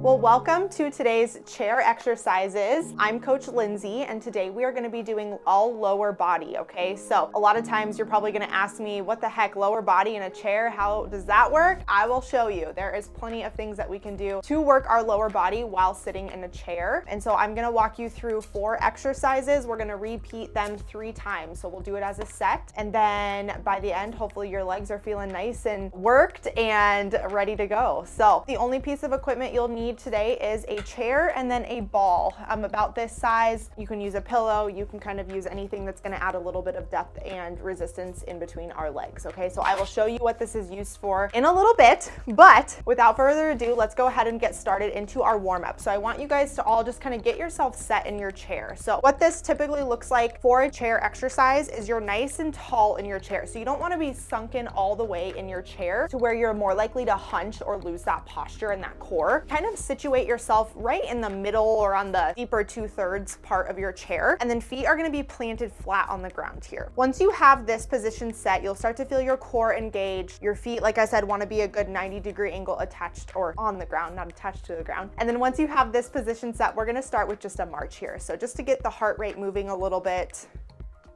Well, welcome to today's chair exercises. I'm Coach Lindsay, and today we are going to be doing all lower body, okay? So a lot of times you're probably going to ask me, what the heck, lower body in a chair? How does that work? I will show you. There is plenty of things that we can do to work our lower body while sitting in a chair. And so I'm going to walk you through 4 exercises. We're going to repeat them 3 times. So we'll do it as a set. And then by the end, hopefully your legs are feeling nice and worked and ready to go. So the only piece of equipment you'll need today is a chair and then a ball about this size. You can use a pillow. You can kind of use anything that's going to add a little bit of depth and resistance in between our legs. Okay, so I will show you what this is used for in a little bit, but without further ado, let's go ahead and get started into our warm-up. So I want you guys to all just kind of get yourself set in your chair. So what this typically looks like for a chair exercise is you're nice and tall in your chair. So you don't want to be sunken all the way in your chair to where you're more likely to hunch or lose that posture and that core. Kind of situate yourself right in the middle or on the deeper 2/3 part of your chair, and then feet are going to be planted flat on the ground here. Once you have this position set, you'll start to feel your core engage. Your feet, like I said, want to be a good 90-degree angle attached or on the ground, not attached to the ground. And then once you have this position set, we're going to start with just a march here. So just to get the heart rate moving a little bit,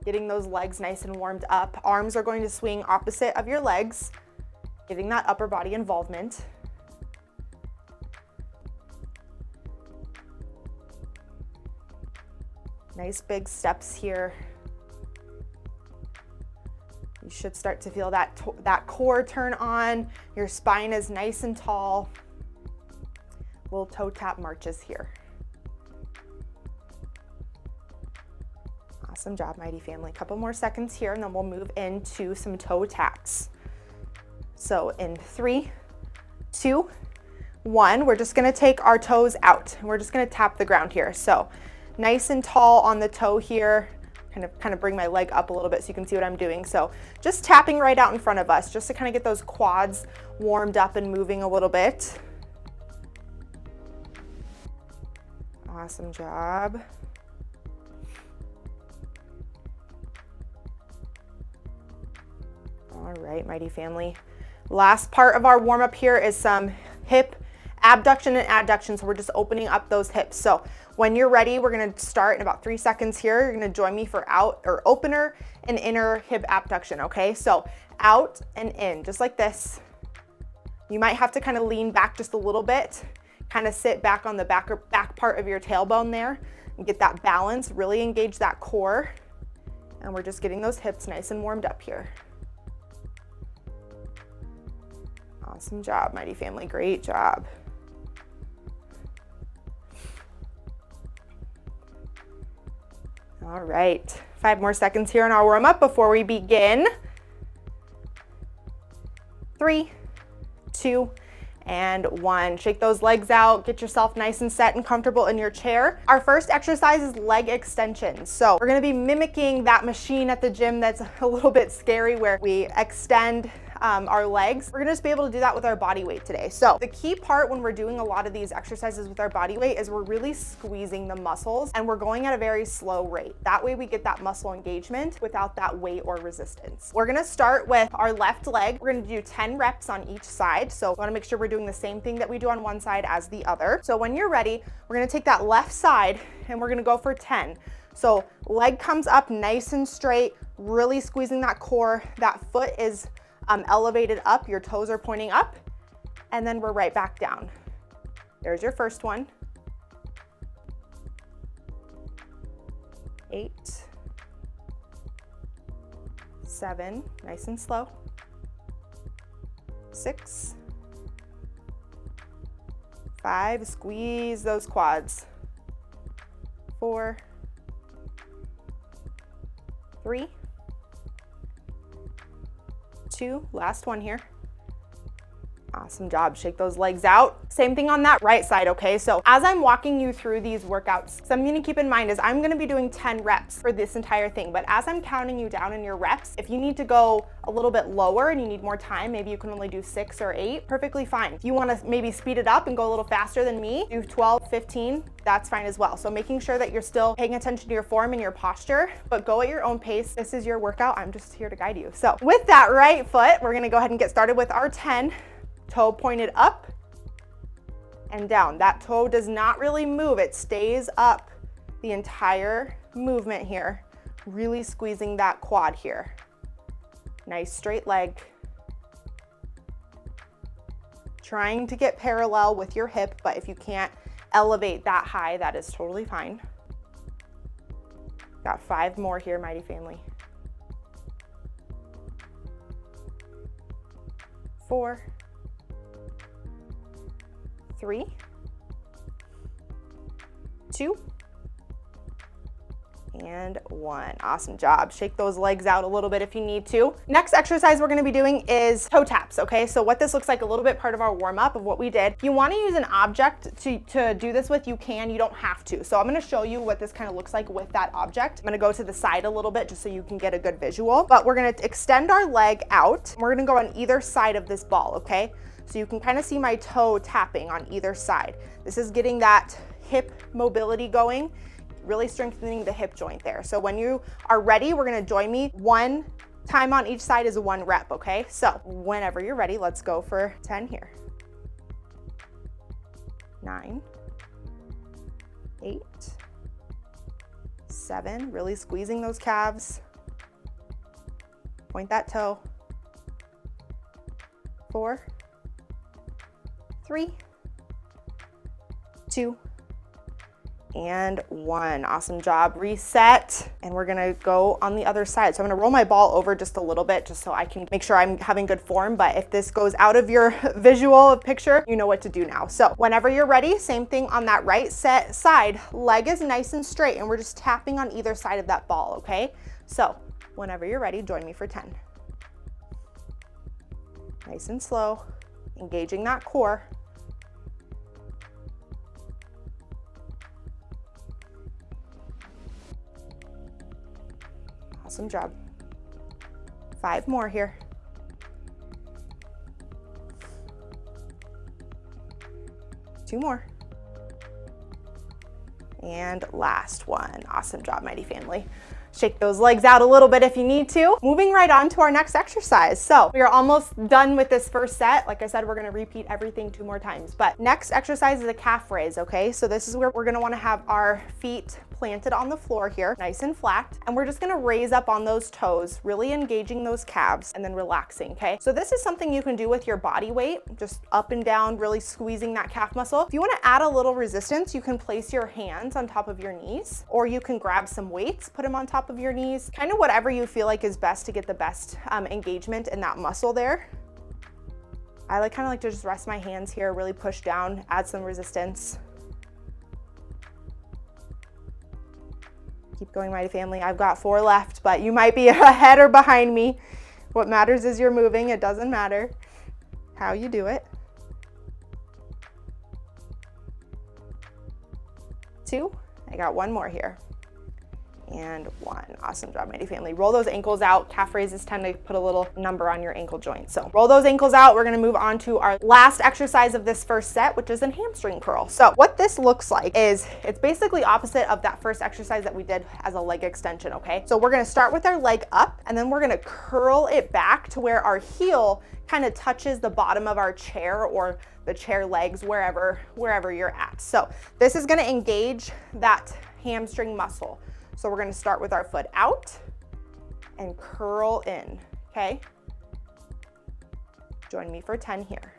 getting those legs nice and warmed up. Arms are going to swing opposite of your legs, getting that upper body involvement. Nice big steps here. You should start to feel that core turn on. Your spine is nice and tall. Little toe tap marches here. Awesome job, mighty family. Couple more seconds here, and then we'll move into some toe taps. So in 3, 2, 1, we're just gonna take our toes out. We're just gonna tap the ground here. So nice and tall on the toe here. Kind of bring my leg up a little bit so you can see what I'm doing. So just tapping right out in front of us, just to kind of get those quads warmed up and moving a little bit. Awesome job. All right, mighty family. Last part of our warm up here is some hip abduction and adduction. So we're just opening up those hips. So when you're ready, we're going to start in about 3 seconds here. You're going to join me for out or opener and inner hip abduction. Okay, so out and in, just like this. You might have to kind of lean back just a little bit, kind of sit back on the back part of your tailbone there and get that balance, really engage that core. And we're just getting those hips nice and warmed up here. Awesome job, mighty family. Great job. All right, 5 more seconds here in our warm up before we begin. 3, 2, and 1. Shake those legs out, get yourself nice and set and comfortable in your chair. Our first exercise is leg extensions. So we're gonna be mimicking that machine at the gym that's a little bit scary where we extend our legs. We're gonna just be able to do that with our body weight today. So the key part when we're doing a lot of these exercises with our body weight is we're really squeezing the muscles and we're going at a very slow rate. That way we get that muscle engagement without that weight or resistance. We're gonna start with our left leg. We're gonna do 10 reps on each side. So we wanna make sure we're doing the same thing that we do on one side as the other. So when you're ready, we're gonna take that left side and we're gonna go for 10. So leg comes up nice and straight, really squeezing that core. That foot is elevated up, your toes are pointing up, and then we're right back down. There's your first one. 8, 7, nice and slow. 6, 5, squeeze those quads. 4, 3, 2, last one here. Awesome job. Shake those legs out. Same thing on that right side, okay? So as I'm walking you through these workouts, something to keep in mind is I'm gonna be doing 10 reps for this entire thing, but as I'm counting you down in your reps, if you need to go a little bit lower and you need more time, maybe you can only do 6 or 8, perfectly fine. If you wanna maybe speed it up and go a little faster than me, do 12, 15, that's fine as well. So making sure that you're still paying attention to your form and your posture, but go at your own pace. This is your workout. I'm just here to guide you. So with that right foot, we're gonna go ahead and get started with our 10. Toe pointed up, and down. That toe does not really move. It stays up the entire movement here, really squeezing that quad here. Nice straight leg. Trying to get parallel with your hip, but if you can't elevate that high, that is totally fine. Got 5 more here, mighty family. 4, 3, 2, and 1. Awesome job. Shake those legs out a little bit if you need to. Next exercise we're going to be doing is toe taps, okay? So what this looks like, a little bit part of our warm-up of what we did. If you want to use an object to do this with, you can, you don't have to. So I'm going to show you what this kind of looks like with that object. I'm going to go to the side a little bit just so you can get a good visual, but we're going to extend our leg out. We're going to go on either side of this ball, okay? So you can kind of see my toe tapping on either side. This is getting that hip mobility going, really strengthening the hip joint there. So when you are ready, we're gonna join me. 1 time on each side is 1 rep, okay? So whenever you're ready, let's go for 10 here. 9, 8, 7, really squeezing those calves. Point that toe. 4, 3, 2, and 1. Awesome job. Reset. And we're gonna go on the other side. So I'm gonna roll my ball over just a little bit just so I can make sure I'm having good form. But if this goes out of your visual picture, you know what to do now. So whenever you're ready, same thing on that right set side. Leg is nice and straight and we're just tapping on either side of that ball, okay? So whenever you're ready, join me for 10. Nice and slow, engaging that core. Awesome job. 5 more here. 2 more. And last one. Awesome job, mighty family. Shake those legs out a little bit if you need to. Moving right on to our next exercise. So we are almost done with this first set. Like I said, we're gonna repeat everything 2 more times. But next exercise is a calf raise, okay? So this is where we're gonna wanna have our feet planted on the floor here, nice and flat. And we're just gonna raise up on those toes, really engaging those calves and then relaxing, okay? So this is something you can do with your body weight, just up and down, really squeezing that calf muscle. If you wanna add a little resistance, you can place your hands on top of your knees, or you can grab some weights, put them on top of your knees, kind of whatever you feel like is best to get the best engagement in that muscle there. I kind of like to just rest my hands here, really push down, add some resistance. Keep going, mighty family. I've got 4 left, but you might be ahead or behind me. What matters is you're moving. It doesn't matter how you do it. 2, I got 1 more here. And 1. Awesome job, mighty family. Roll those ankles out. Calf raises tend to put a little number on your ankle joint. So roll those ankles out. We're gonna move on to our last exercise of this first set, which is a hamstring curl. So what this looks like is it's basically opposite of that first exercise that we did as a leg extension, okay? So we're gonna start with our leg up and then we're gonna curl it back to where our heel kind of touches the bottom of our chair or the chair legs, wherever you're at. So this is gonna engage that hamstring muscle. So we're gonna start with our foot out and curl in, okay? Join me for 10 here.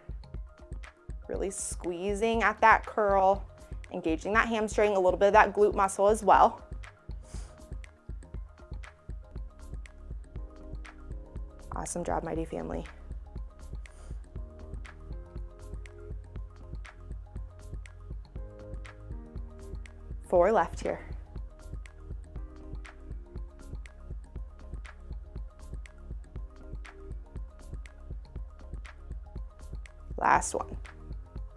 Really squeezing at that curl, engaging that hamstring, a little bit of that glute muscle as well. Awesome job, mighty family. Four left here. Last one.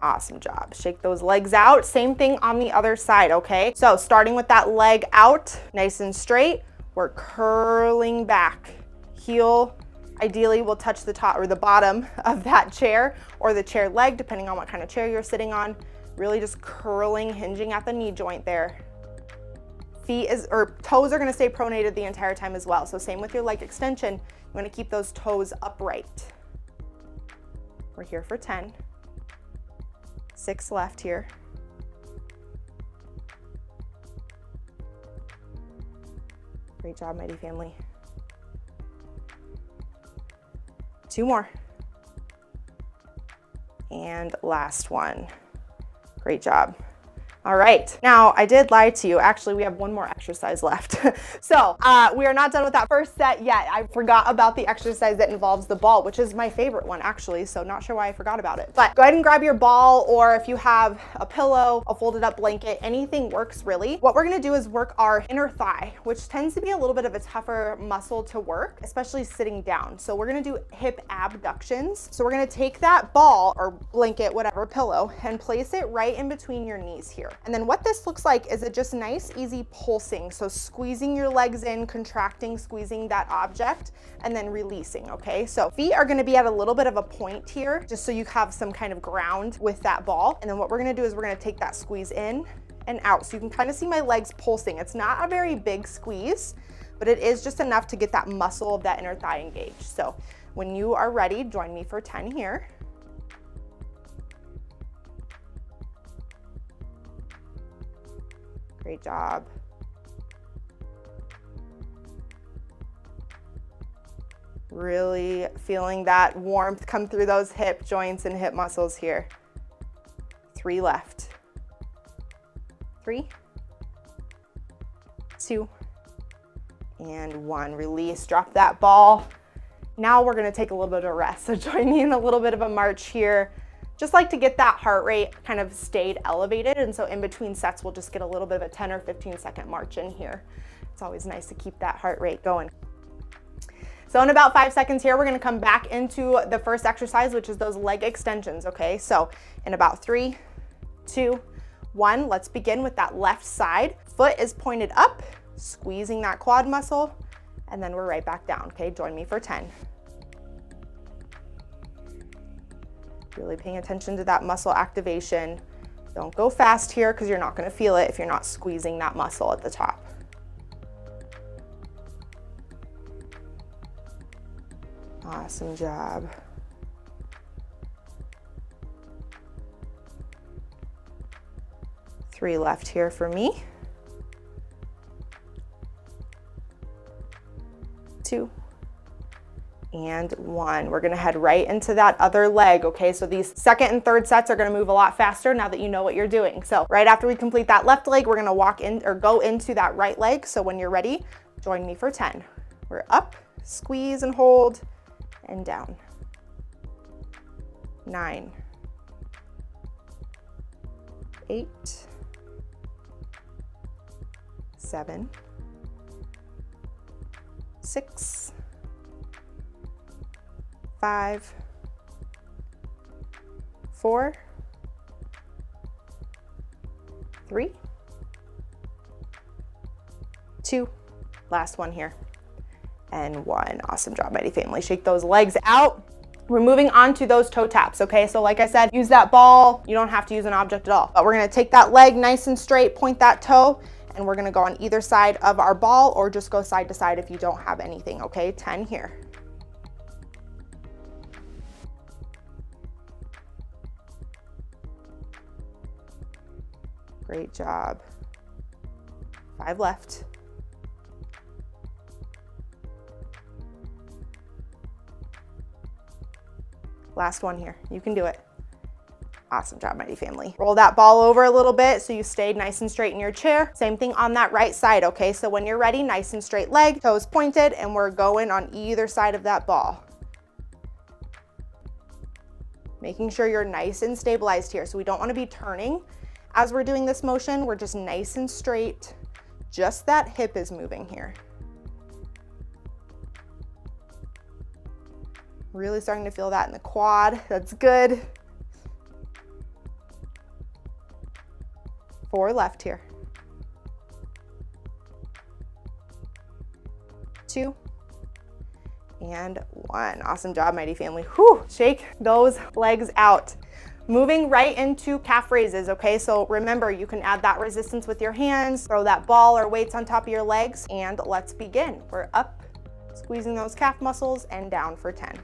Awesome job. Shake those legs out. Same thing on the other side, okay? So starting with that leg out, nice and straight, we're curling back. Heel ideally will touch the top or the bottom of that chair or the chair leg, depending on what kind of chair you're sitting on. Really just curling, hinging at the knee joint there. Toes are gonna stay pronated the entire time as well. So same with your leg extension, you wanna keep those toes upright. We're here for 10, 6 left here. Great job, mighty family. 2 more. And last one. Great job. All right, now I did lie to you. Actually, we have one more exercise left. So we are not done with that first set yet. I forgot about the exercise that involves the ball, which is my favorite one actually, so not sure why I forgot about it. But go ahead and grab your ball, or if you have a pillow, a folded up blanket, anything works really. What we're gonna do is work our inner thigh, which tends to be a little bit of a tougher muscle to work, especially sitting down. So we're gonna do hip abductions. So we're gonna take that ball or blanket, whatever, pillow, and place it right in between your knees here. And then what this looks like is a just nice, easy pulsing. So squeezing your legs in, contracting, squeezing that object, and then releasing, okay? So feet are gonna be at a little bit of a point here, just so you have some kind of ground with that ball. And then what we're gonna do is we're gonna take that squeeze in and out. So you can kind of see my legs pulsing. It's not a very big squeeze, but it is just enough to get that muscle of that inner thigh engaged. So when you are ready, join me for 10 here. Great job. Really feeling that warmth come through those hip joints and hip muscles here. 3 left. 3, 2, and 1. Release, drop that ball. Now we're gonna take a little bit of a rest. So join me in a little bit of a march here. Just like to get that heart rate kind of stayed elevated. And so in between sets, we'll just get a little bit of a 10 or 15 second march in here. It's always nice to keep that heart rate going. So in about 5 seconds here, we're gonna come back into the first exercise, which is those leg extensions, okay? So in about 3, 2, 1, let's begin with that left side. Foot is pointed up, squeezing that quad muscle, and then we're right back down, okay? Join me for 10. Really paying attention to that muscle activation. Don't go fast here because you're not going to feel it if you're not squeezing that muscle at the top. Awesome job. Three left here for me. 2. And 1. We're gonna head right into that other leg, okay? So these second and third sets are gonna move a lot faster now that you know what you're doing. So right after we complete that left leg, we're gonna walk in or go into that right leg. So when you're ready, join me for 10. We're up, squeeze and hold, and down. 9, 8, 7, 6, 5, 4, 3, 2, last one here, and 1. Awesome job, mighty family. Shake those legs out. We're moving on to those toe taps, okay? So like I said, use that ball. You don't have to use an object at all, but we're gonna take that leg nice and straight, point that toe, and we're gonna go on either side of our ball or just go side to side if you don't have anything, okay? 10 here. Great job. 5 left. Last one here. You can do it. Awesome job, mighty family. Roll that ball over a little bit so you stayed nice and straight in your chair. Same thing on that right side, okay? So when you're ready, nice and straight leg, toes pointed, and we're going on either side of that ball. Making sure you're nice and stabilized here. So we don't want to be turning as we're doing this motion. We're just nice and straight. Just that hip is moving here. Really starting to feel that in the quad. That's good. 4 left here. 2 and 1. Awesome job, mighty family. Whew, shake those legs out. Moving right into calf raises, okay? So remember, you can add that resistance with your hands, throw that ball or weights on top of your legs, and let's begin. We're up, squeezing those calf muscles, and down for 10.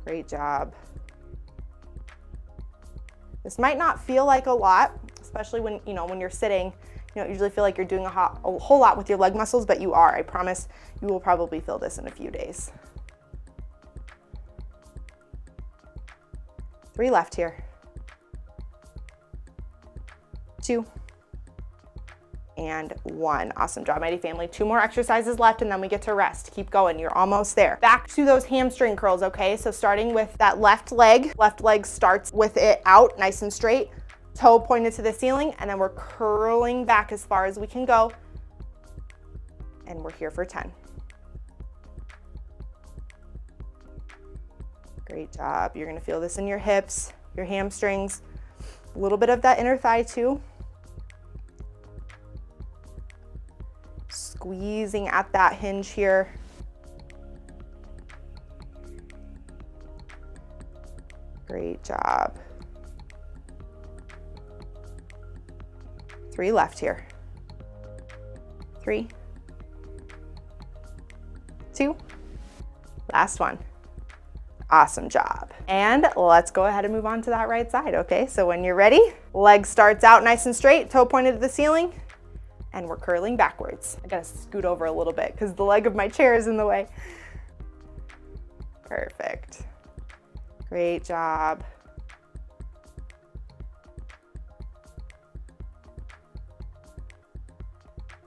Great job. This might not feel like a lot, especially when, when you're sitting. You don't usually feel like you're doing a whole lot with your leg muscles, but you are. I promise you will probably feel this in a few days. 3 left here. 2 and 1. Awesome job, Mighty Family. 2 more exercises left and then we get to rest. Keep going, you're almost there. Back to those hamstring curls, okay? So starting with that left leg starts with it out nice and straight, toe pointed to the ceiling, and then we're curling back as far as we can go. And we're here for 10. Great job. You're gonna feel this in your hips, your hamstrings, a little bit of that inner thigh too. Squeezing at that hinge here. Great job. 3 left here. 3, 2, last one. Awesome job. And let's go ahead and move on to that right side, okay? So when you're ready, leg starts out nice and straight, toe pointed to the ceiling, and we're curling backwards. I gotta scoot over a little bit because the leg of my chair is in the way. Perfect. Great job.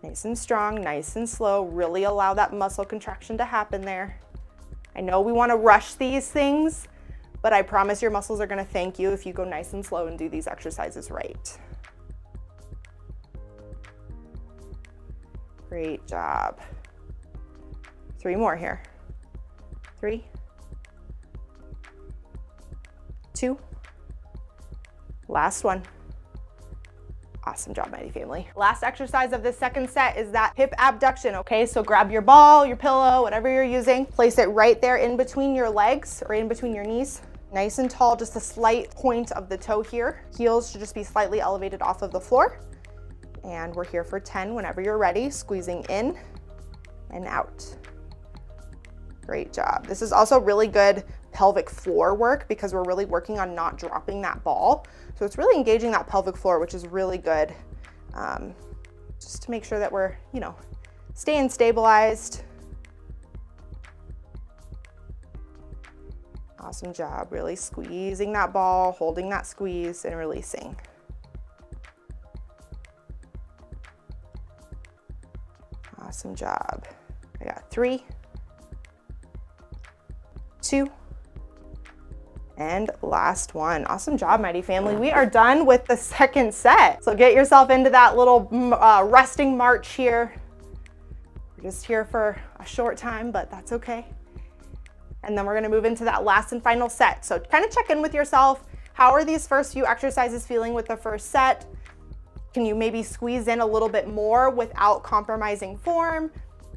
Nice and strong, nice and slow. Really allow that muscle contraction to happen there. I know we want to rush these things, but I promise your muscles are going to thank you if you go nice and slow and do these exercises right. Great job. 3 more here. 3, 2, last one. Awesome job, Mighty Family. Last exercise of this second set is that hip abduction, okay? So grab your ball, your pillow, whatever you're using, place it right there in between your legs or in between your knees. Nice and tall, just a slight point of the toe here. Heels should just be slightly elevated off of the floor. And we're here for 10 whenever you're ready, squeezing in and out. Great job. This is also really good pelvic floor work because we're really working on not dropping that ball. So it's really engaging that pelvic floor, which is really good, just to make sure that we're, staying stabilized. Awesome job. Really squeezing that ball, holding that squeeze, and releasing. Awesome job. I got 3, 2, and last one. Awesome job, Mighty Family. We are done with the second set. So get yourself into that little resting march here. We're just here for a short time, but that's okay. And then we're gonna move into that last and final set. So kind of check in with yourself. How are these first few exercises feeling with the first set? Can you maybe squeeze in a little bit more without compromising form?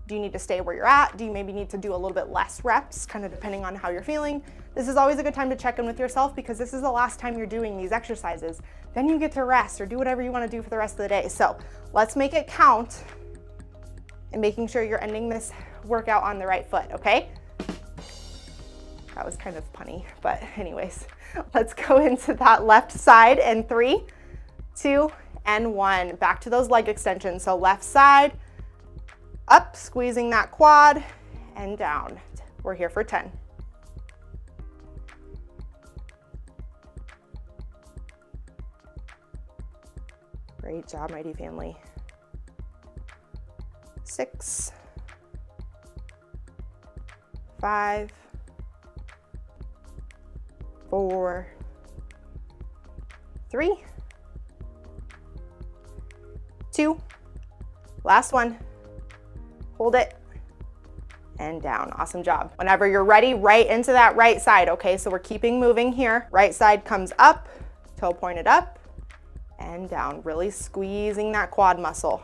Do you need to stay where you're at? Do you maybe need to do a little bit less reps, kind of depending on how you're feeling? This is always a good time to check in with yourself because this is the last time you're doing these exercises. Then you get to rest or do whatever you want to do for the rest of the day. So let's make it count and making sure you're ending this workout on the right foot, okay? That was kind of punny, but anyways, let's go into that left side in 3, 2, and 1. Back to those leg extensions. So left side, up, squeezing that quad, and down. We're here for 10. Great job, Mighty Family. 6, 5, 4, 3, 2, last one. Hold it and down. Awesome job. Whenever you're ready, right into that right side, okay? So we're keeping moving here. Right side comes up, toe pointed up and down, really squeezing that quad muscle.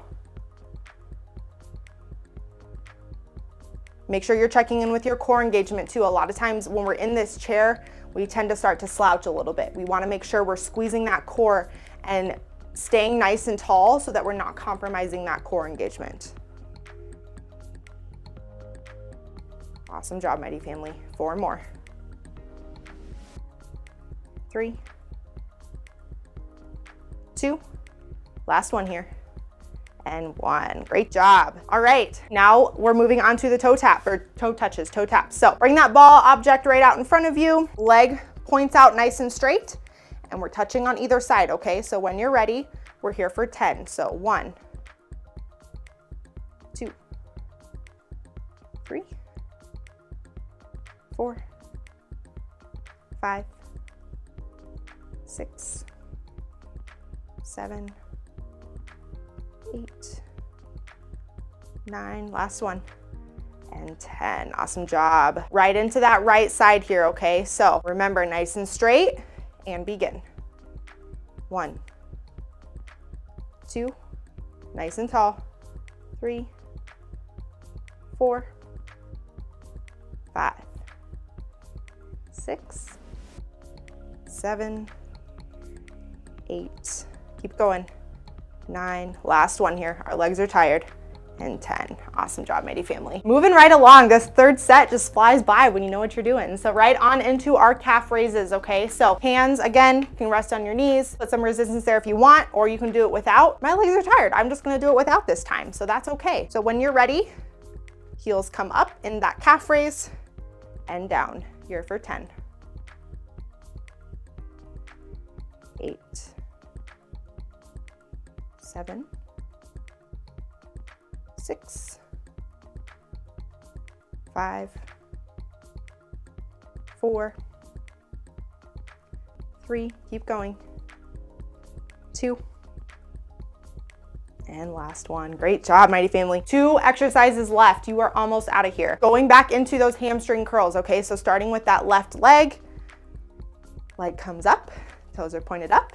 Make sure you're checking in with your core engagement too. A lot of times when we're in this chair, we tend to start to slouch a little bit. We want to make sure we're squeezing that core and staying nice and tall so that we're not compromising that core engagement. Awesome job, Mighty Family. 4 more. 3, 2, last one here, and 1. Great job. All right, now we're moving on to the toe tap, or toe touches, toe taps. So bring that ball object right out in front of you, leg points out nice and straight, and we're touching on either side, okay? So when you're ready, we're here for 10. So 1, 2, 3, 4, 5, 6, 7, 8, 9, last one, and 10. Awesome job. Right into that right side here, okay? So remember, nice and straight, and begin. 1, 2, nice and tall, 3, 4, 5, 6, 7, 8, keep going, 9, last one here, our legs are tired, and 10. Awesome job, Mighty Family. Moving right along, this third set just flies by when you know what you're doing. So right on into our calf raises, okay? So hands, again, can rest on your knees, put some resistance there if you want, or you can do it without. My legs are tired, I'm just gonna do it without this time, so that's okay. So when you're ready, heels come up in that calf raise, and down, here for 10. 8, 7, 6, 5, 4, 3, keep going, 2, and last one. Great job, Mighty Family. 2 exercises left. You are almost out of here. Going back into those hamstring curls, okay? So starting with that left leg comes up, toes are pointed up,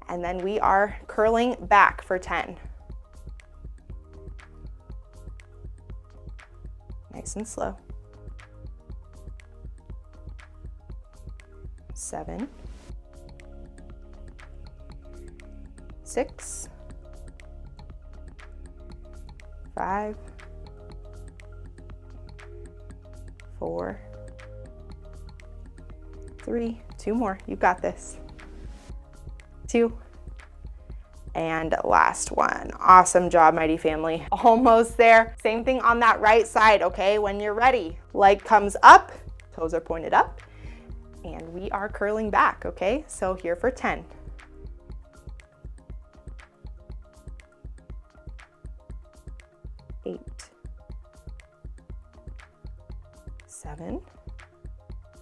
and then we are curling back for 10. Nice and slow. 7, 6, 5, 4, 3, 2 more, you got this. 2, and last one. Awesome job, Mighty Family. Almost there. Same thing on that right side, okay? When you're ready, leg comes up, toes are pointed up, and we are curling back, okay? So here for 10. 8, 7,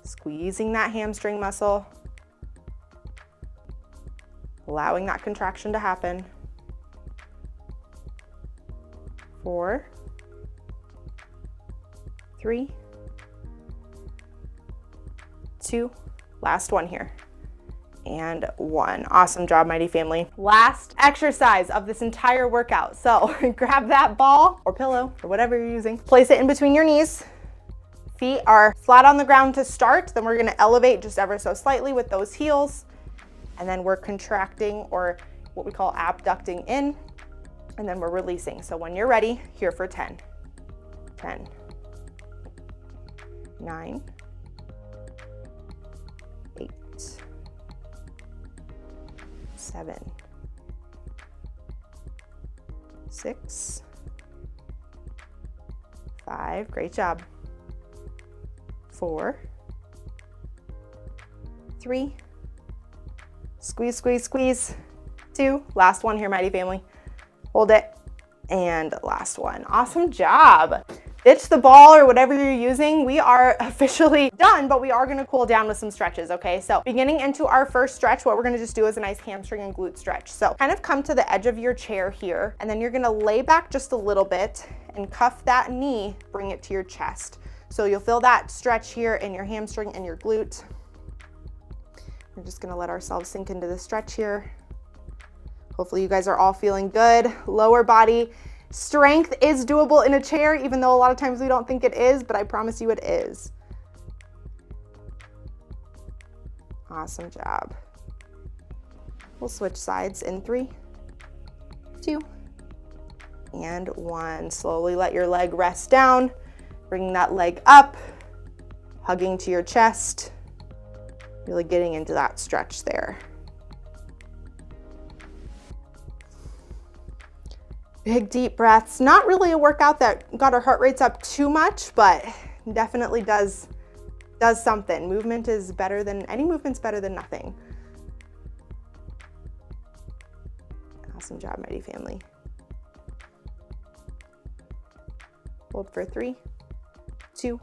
squeezing that hamstring muscle, allowing that contraction to happen. 4, 3, 2, last one here, and 1. Awesome job, Mighty Family. Last exercise of this entire workout. So grab that ball or pillow or whatever you're using, place it in between your knees. Feet are flat on the ground to start, then we're gonna elevate just ever so slightly with those heels, and then we're contracting, or what we call abducting in, and then we're releasing. So when you're ready, here for 10. 10, 9, 8, 7, 6, 5, great job. 4, 3, squeeze, squeeze, squeeze. 2, last one here, Mighty Family. Hold it, and last one. Awesome job. Ditch the ball or whatever you're using. We are officially done, but we are gonna cool down with some stretches, okay? So beginning into our first stretch, what we're gonna just do is a nice hamstring and glute stretch. So kind of come to the edge of your chair here, and then you're gonna lay back just a little bit and cuff that knee, bring it to your chest. So you'll feel that stretch here in your hamstring and your glute. We're just gonna let ourselves sink into the stretch here. Hopefully you guys are all feeling good. Lower body strength is doable in a chair, even though a lot of times we don't think it is, but I promise you it is. Awesome job. We'll switch sides in 3, 2, and 1. Slowly let your leg rest down. Bring that leg up, hugging to your chest. Really getting into that stretch there. Big deep breaths. Not really a workout that got our heart rates up too much, but definitely does something. Movement is better than, any movement's better than nothing. Awesome job, Mighty Family. Hold for 3, 2,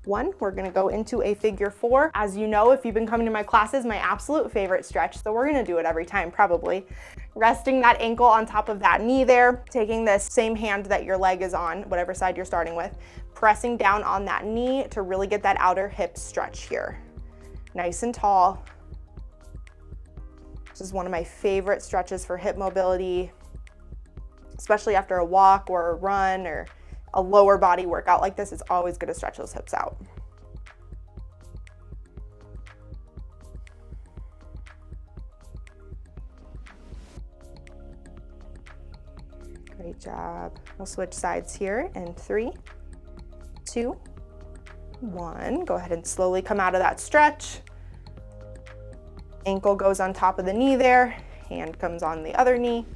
1. We're gonna go into a figure 4. As you know, if you've been coming to my classes, my absolute favorite stretch, so we're gonna do it every time probably. Resting that ankle on top of that knee there, taking this same hand that your leg is on, whatever side you're starting with, pressing down on that knee to really get that outer hip stretch here. Nice and tall. This is one of my favorite stretches for hip mobility, especially after a walk or a run or a lower body workout like this. It's always good to stretch those hips out. Great job. We'll switch sides here in 3, 2, 1. Go ahead and slowly come out of that stretch. Ankle goes on top of the knee there, hand comes on the other knee,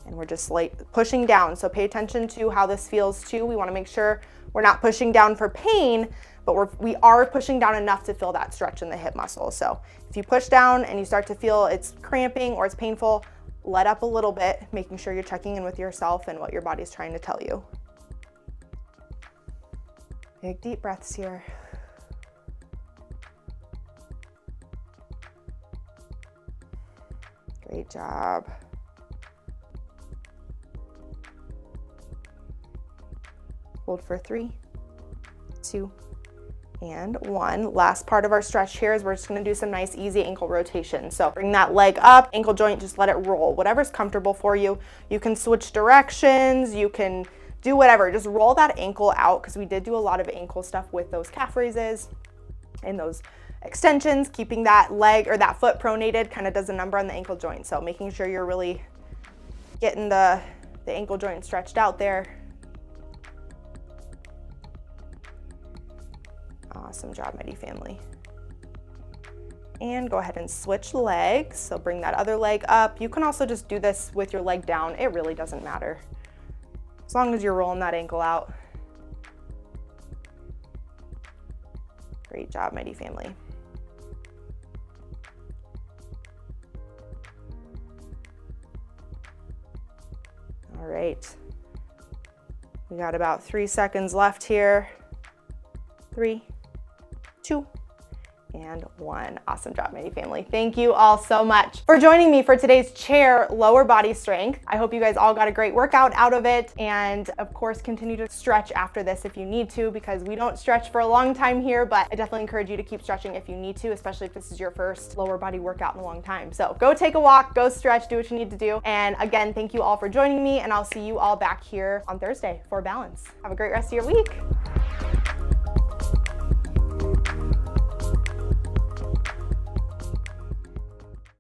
and we're just like pushing down. So pay attention to how this feels too. We want to make sure we're not pushing down for pain, but we are pushing down enough to feel that stretch in the hip muscle. So if you push down and you start to feel it's cramping or it's painful, let up a little bit, making sure you're checking in with yourself and what your body's trying to tell you. Big deep breaths here. Great job. Hold for 3, 2, and 1. Last part of our stretch here is we're just gonna do some nice easy ankle rotation. So bring that leg up, ankle joint, just let it roll. Whatever's comfortable for you. You can switch directions, you can do whatever. Just roll that ankle out, because we did do a lot of ankle stuff with those calf raises and those extensions. Keeping that leg or that foot pronated kind of does a number on the ankle joint. So making sure you're really getting the ankle joint stretched out there. Awesome job, Mighty Family. And go ahead and switch legs. So bring that other leg up. You can also just do this with your leg down. It really doesn't matter, as long as you're rolling that ankle out. Great job, Mighty Family. All right. We got about 3 seconds left here. 3, 2, and 1. Awesome job, Mighty Family. Thank you all so much for joining me for today's chair lower body strength. I hope you guys all got a great workout out of it. And of course, continue to stretch after this if you need to, because we don't stretch for a long time here, but I definitely encourage you to keep stretching if you need to, especially if this is your first lower body workout in a long time. So go take a walk, go stretch, do what you need to do. And again, thank you all for joining me, and I'll see you all back here on Thursday for balance. Have a great rest of your week.